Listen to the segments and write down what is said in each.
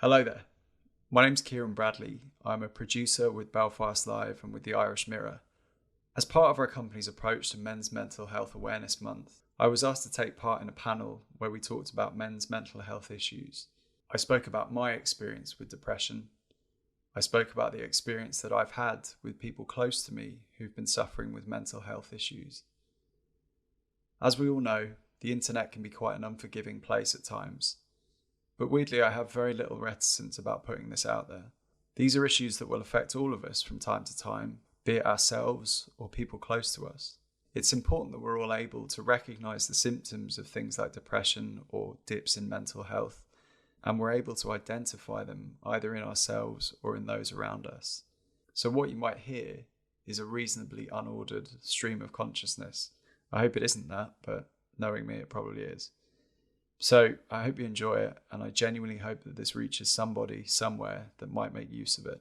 Hello there. My name's Ciaran Bradley. I'm a producer with Belfast Live and with the Irish Mirror. As part of our company's approach to Men's Mental Health Awareness Month, I was asked to take part in a panel where we talked about men's mental health issues. I spoke about my experience with depression. I spoke about the experience that I've had with people close to me who've been suffering with mental health issues. As we all know, the internet can be quite an unforgiving place at times. But weirdly, I have very little reticence about putting this out there. These are issues that will affect all of us from time to time, be it ourselves or people close to us. It's important that we're all able to recognise the symptoms of things like depression or dips in mental health, and we're able to identify them either in ourselves or in those around us. So what you might hear is a reasonably unordered stream of consciousness. I hope it isn't that, but knowing me, it probably is. So I hope you enjoy it, and I genuinely hope that this reaches somebody somewhere that might make use of it.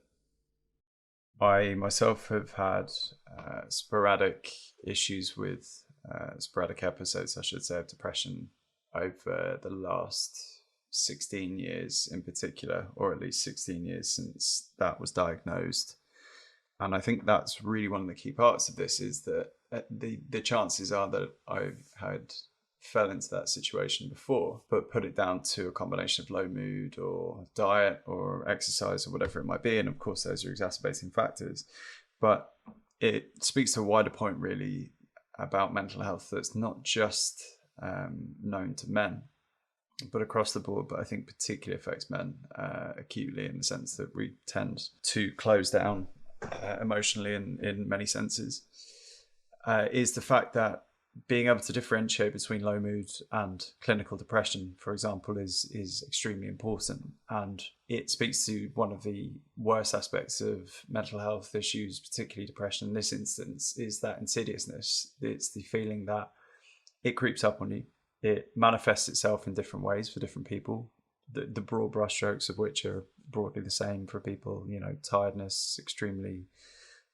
I myself have had sporadic issues with sporadic episodes, I should say, of depression over the last 16 years in particular, or at least 16 years since that was diagnosed. And I think that's really one of the key parts of this, is that the chances are that I've had fell into that situation before, but put it down to a combination of low mood or diet or exercise or whatever it might be. And of course, those are exacerbating factors. But it speaks to a wider point, really, about mental health that's not just known to men, but across the board. But I think particularly affects men acutely, in the sense that we tend to close down emotionally in many senses, is the fact that being able to differentiate between low mood and clinical depression, for example, is extremely important. And it speaks to one of the worst aspects of mental health issues, particularly depression in this instance, is that insidiousness. It's the feeling that it creeps up on you. It manifests itself in different ways for different people, the broad brushstrokes of which are broadly the same for people. Tiredness, extremely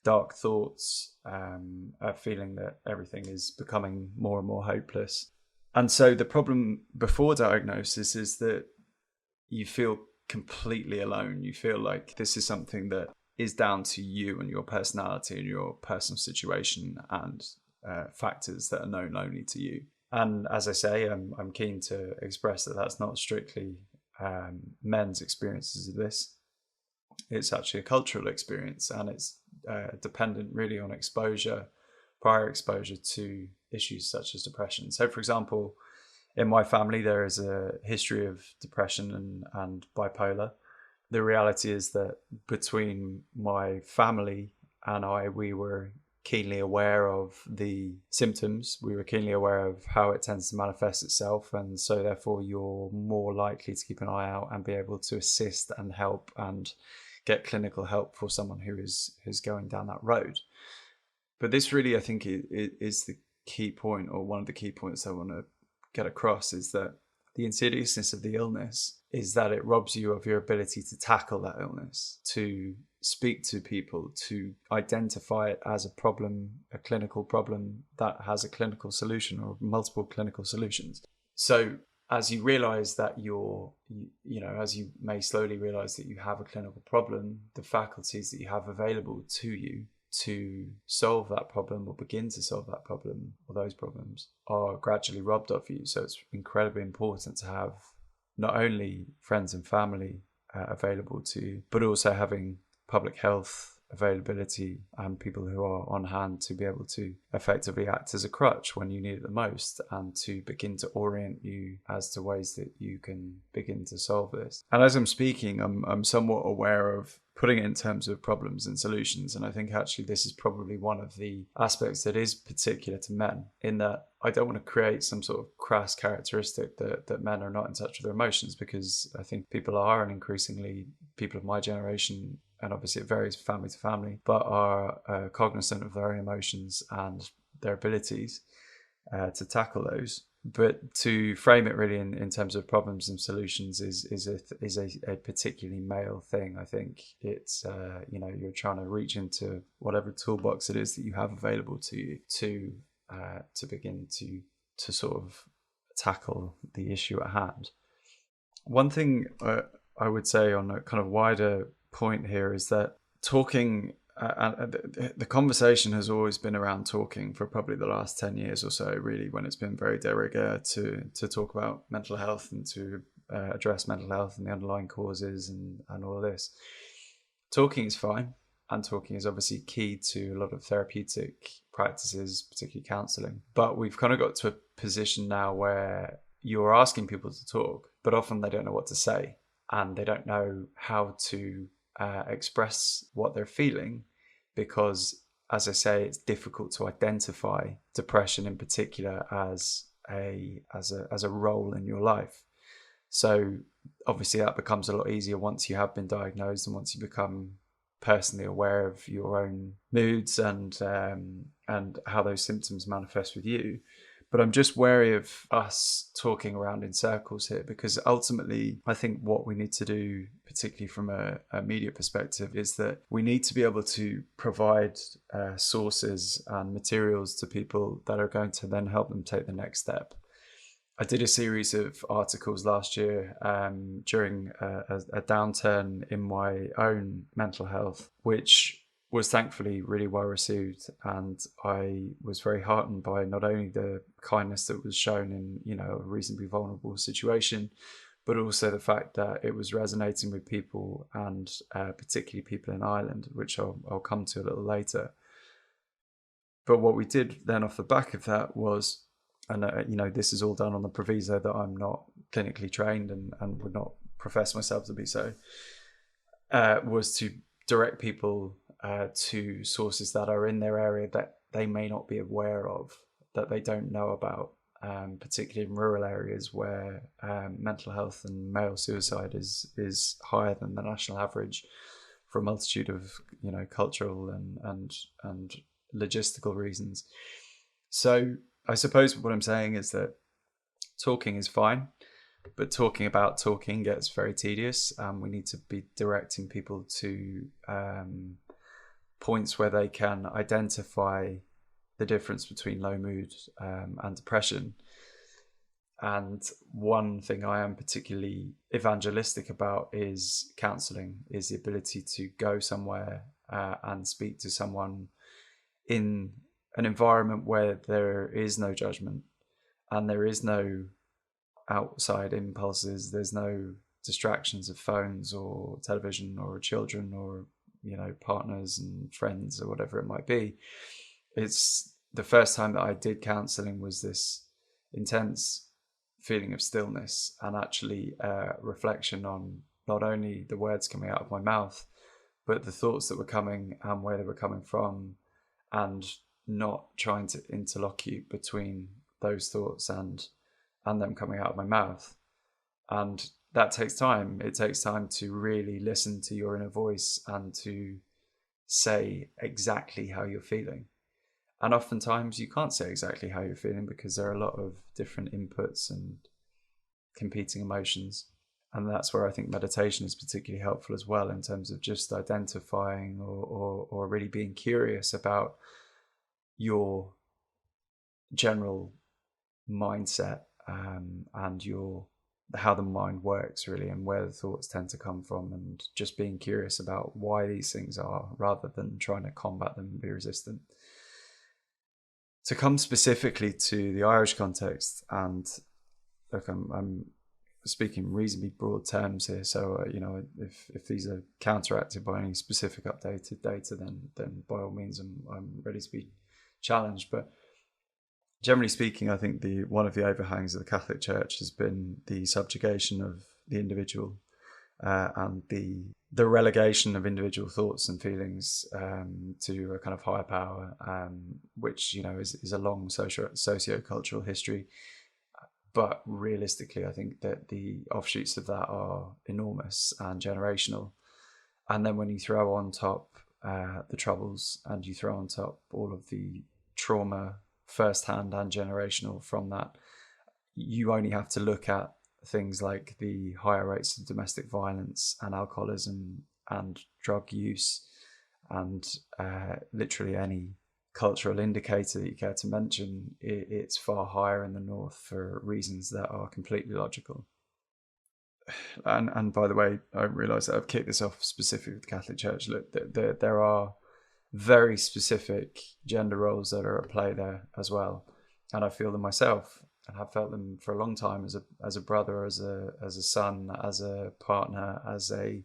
dark thoughts, a feeling that everything is becoming more and more hopeless. And so the problem before diagnosis is that you feel completely alone. You feel like this is something that is down to you and your personality and your personal situation, and factors that are known only to you. And as I say, I'm keen to express that that's not strictly men's experiences of this. It's actually a cultural experience, and it's dependent really on prior exposure to issues such as depression. So, for example, in my family, there is a history of depression and bipolar. The reality is that between my family and we were keenly aware of the symptoms. We were keenly aware of how it tends to manifest itself, and so therefore you're more likely to keep an eye out and be able to assist and help and get clinical help for someone who is going down that road. But this really, I think, is the key point, or one of the key points I want to get across, is that the insidiousness of the illness is that it robs you of your ability to tackle that illness, to speak to people, to identify it as a problem, a clinical problem that has a clinical solution or multiple clinical solutions. So as you realize that as you may slowly realize that you have a clinical problem, the faculties that you have available to you to solve that problem or begin to solve that problem or those problems are gradually robbed of you. So it's incredibly important to have not only friends and family available to you, but also having public health availability and people who are on hand to be able to effectively act as a crutch when you need it the most, and to begin to orient you as to ways that you can begin to solve this. And as I'm speaking, I'm somewhat aware of putting it in terms of problems and solutions, and I think actually this is probably one of the aspects that is particular to men, in that I don't want to create some sort of crass characteristic that men are not in touch with their emotions, because I think people are, and increasingly people of my generation, and obviously it varies family to family, but are cognizant of their own emotions and their abilities to tackle those. But to frame it really in terms of problems and solutions is a particularly male thing. I think it's you're trying to reach into whatever toolbox it is that you have available to you to begin to sort of tackle the issue at hand. One thing I would say on a kind of wider point here is that talking, the conversation has always been around talking for probably the last 10 years or so, really, when it's been very de rigueur to talk about mental health and to address mental health and the underlying causes and all of this. Talking is fine, and talking is obviously key to a lot of therapeutic practices, particularly counselling. But we've kind of got to a position now where you're asking people to talk, but often they don't know what to say and they don't know how to express what they're feeling because, as I say, it's difficult to identify depression in particular as a role in your life. So obviously that becomes a lot easier once you have been diagnosed and once you become personally aware of your own moods and how those symptoms manifest with you. But I'm just wary of us talking around in circles here, because ultimately I think what we need to do, particularly from a media perspective, is that we need to be able to provide sources and materials to people that are going to then help them take the next step. I did a series of articles last year during a downturn in my own mental health, which was thankfully really well received. And I was very heartened by not only the kindness that was shown in, a reasonably vulnerable situation, but also the fact that it was resonating with people, and particularly people in Ireland, which I'll come to a little later. But what we did then off the back of that was, and this is all done on the proviso that I'm not clinically trained and would not profess myself to be so, was to direct people to sources that are in their area that they may not be aware of, that they don't know about, particularly in rural areas where mental health and male suicide is higher than the national average for a multitude of cultural and logistical reasons. So I suppose what I'm saying is that talking is fine, but talking about talking gets very tedious. We need to be directing people to points where they can identify the difference between low mood and depression. And one thing I am particularly evangelistic about is counselling, is the ability to go somewhere and speak to someone in an environment where there is no judgment and there is no outside impulses, there's no distractions of phones or television or children or partners and friends or whatever it might be. It's the first time that I did counselling was this intense feeling of stillness and actually reflection on not only the words coming out of my mouth, but the thoughts that were coming and where they were coming from, and not trying to interlocute between those thoughts and them coming out of my mouth. And that takes time. It takes time to really listen to your inner voice and to say exactly how you're feeling. And oftentimes you can't say exactly how you're feeling because there are a lot of different inputs and competing emotions. And that's where I think meditation is particularly helpful as well, in terms of just identifying or really being curious about your general mindset and how the mind works, really, and where the thoughts tend to come from, and just being curious about why these things are, rather than trying to combat them and be resistant. To come specifically to the Irish context, and look, I'm speaking reasonably broad terms here, so if these are counteracted by any specific updated data, then by all means I'm ready to be challenged. But generally speaking, I think one of the overhangs of the Catholic Church has been the subjugation of the individual and the relegation of individual thoughts and feelings to a kind of higher power, which is a long socio-cultural history. But realistically, I think that the offshoots of that are enormous and generational. And then when you throw on top the troubles, and you throw on top all of the trauma, firsthand and generational, from that, you only have to look at things like the higher rates of domestic violence and alcoholism and drug use, and literally any cultural indicator that you care to mention. It's far higher in the north for reasons that are completely logical. and by the way, I realise that I've kicked this off specifically with the Catholic Church. Look, there are very specific gender roles that are at play there as well, and I feel them myself, and have felt them for a long time as a brother, as a son, as a partner, as a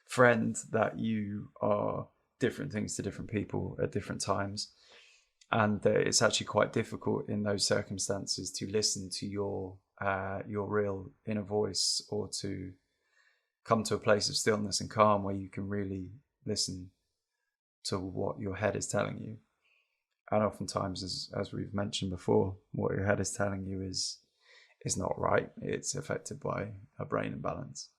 friend. That you are different things to different people at different times, and it's actually quite difficult in those circumstances to listen to your real inner voice, or to come to a place of stillness and calm where you can really listen to what your head is telling you. And oftentimes, as we've mentioned before, what your head is telling you is not right. It's affected by a brain imbalance.